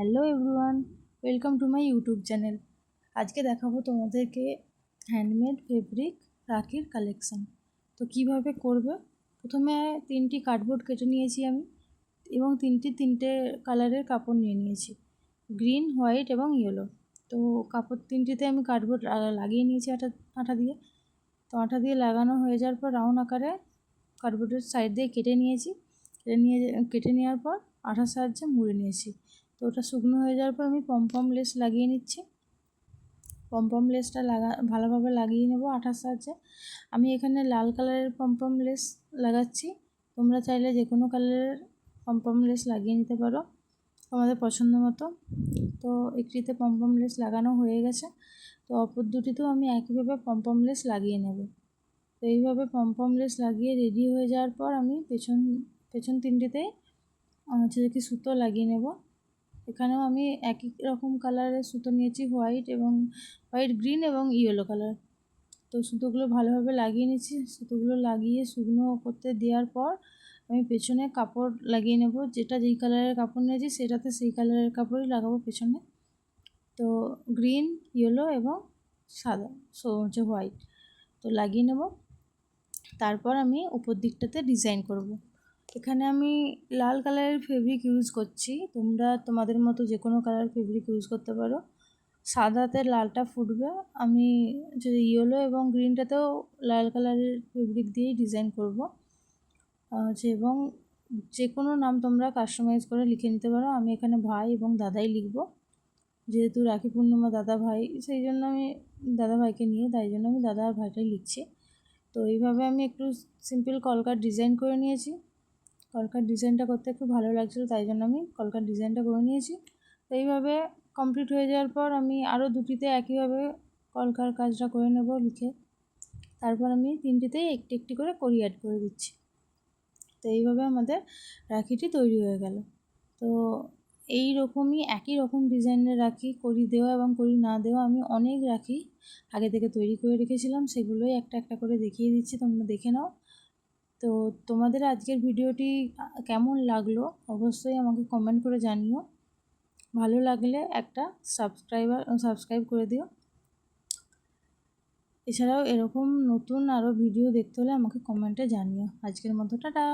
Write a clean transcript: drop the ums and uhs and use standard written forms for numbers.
Hello everyone, welcome to my YouTube channel. আজকে দেখাবো তোমাদেরকে হ্যান্ডমেড ফেব্রিক রাখির কালেকশান। তো কিভাবে করবে, প্রথমে 3টি কার্ডবোর্ড কেটে নিয়েছি আমি এবং তিনটে কালারের কাপড় নিয়ে নিয়েছি, গ্রিন, হোয়াইট এবং ইয়েলো। তো কাপড় তিনটিতে আমি কার্ডবোর্ড লাগিয়ে নিয়েছি আঠা দিয়ে। তো আঠা দিয়ে লাগানো হয়ে যাওয়ার পর রাউন্ড আকারে কার্ডবোর্ডের সাইড দিয়ে কেটে নেওয়ার পর আঠার সাহায্যে মুড়ে নিয়েছি। তো ওটা শুকনো হয়ে যাওয়ার পর আমি পমপম লেস লাগিয়ে নিচ্ছি। পমপম লেসটা ভালোভাবে লাগিয়ে নেব আঠার সাহায্যে। আমি এখানে লাল কালারের পমপম লেস লাগাচ্ছি, তোমরা চাইলে যে কোনো কালারের পমপম লেস লাগিয়ে নিতে পারো তোমাদের পছন্দ মতো। তো একটিতে পমপম লেস লাগানো হয়ে গেছে, তো অপর দুটিতেও আমি একইভাবে পমপম লেস লাগিয়ে নেব। তো এইভাবে পমপম লেস লাগিয়ে রেডি হয়ে যাওয়ার পর আমি পেছন তিনটিতেই হচ্ছে সুতো লাগিয়ে নেব। এখানেও আমি একই রকম কালারের সুতো নিয়েছি, হোয়াইট, গ্রিন এবং ইয়েলো কালার। তো সুতোগুলো ভালোভাবে লাগিয়ে নিচ্ছি। সুতোগুলো লাগিয়ে শুকনো করতে দেওয়ার পর আমি পেছনে কাপড় লাগিয়ে নেব। যেই কালারের কাপড় নিয়েছি সেটাতে সেই কালারের কাপড়ই লাগাবো পেছনে। তো গ্রিন, ইয়েলো এবং সাদা হচ্ছে হোয়াইট, তো লাগিয়ে নেব। তারপর আমি উপর দিকটাতে ডিজাইন করব। এখানে আমি লাল কালারের ফেব্রিক ইউজ করছি, তোমরা তোমাদের মতো যে কোনো কালার ফেব্রিক ইউজ করতে পারো। সাদাতে লালটা ফুটবে, আমি যদি ইয়েলো এবং গ্রিনটাতেও লাল কালারের ফেব্রিক দিয়েই ডিজাইন করব। এবং যে কোনো নাম তোমরা কাস্টমাইজ করে লিখে নিতে পারো। আমি এখানে ভাই এবং দাদাই লিখব, যেহেতু রাখি পূর্ণিমা দাদা ভাই, সেই জন্য আমি দাদা ভাইকে নিয়ে, তাই জন্য আমি দাদা আর ভাইটাই লিখছি। তো এইভাবে আমি একটু সিম্পল কলকার ডিজাইন করে নিয়েছি। কলকার ডিজাইনটা করতে একটু ভালো লাগছিলো, তাই জন্য আমি কলকার ডিজাইনটা করে নিয়েছি। তো এইভাবে কমপ্লিট হয়ে যাওয়ার পর আমি আরও দুটিতে একইভাবে কলকার কাজটা করে নেব লিখে। তারপর আমি তিনটিতেই একটি একটি করে কড়ি অ্যাড করে দিচ্ছি। তো এইভাবে আমাদের রাখিটি তৈরি হয়ে গেল। তো এই রকমই একই রকম ডিজাইনের রাখি, কড়ি দেওয়া এবং কড়ি না দেওয়া, আমি অনেক রাখি আগে থেকে তৈরি করে রেখেছিলাম, সেগুলোই একটা একটা করে দেখিয়ে দিচ্ছি, তোমরা দেখে নাও। তো তোমাদের আজকের ভিডিওটি কেমন লাগলো অবশ্যই আমাকে কমেন্ট করে জানিও। ভালো লাগলে একটা সাবস্ক্রাইব করে দিও। এছাড়াও এরকম নতুন আরও ভিডিও দেখতে হলে আমাকে কমেন্টে জানিও। আজকের মতো টাটা।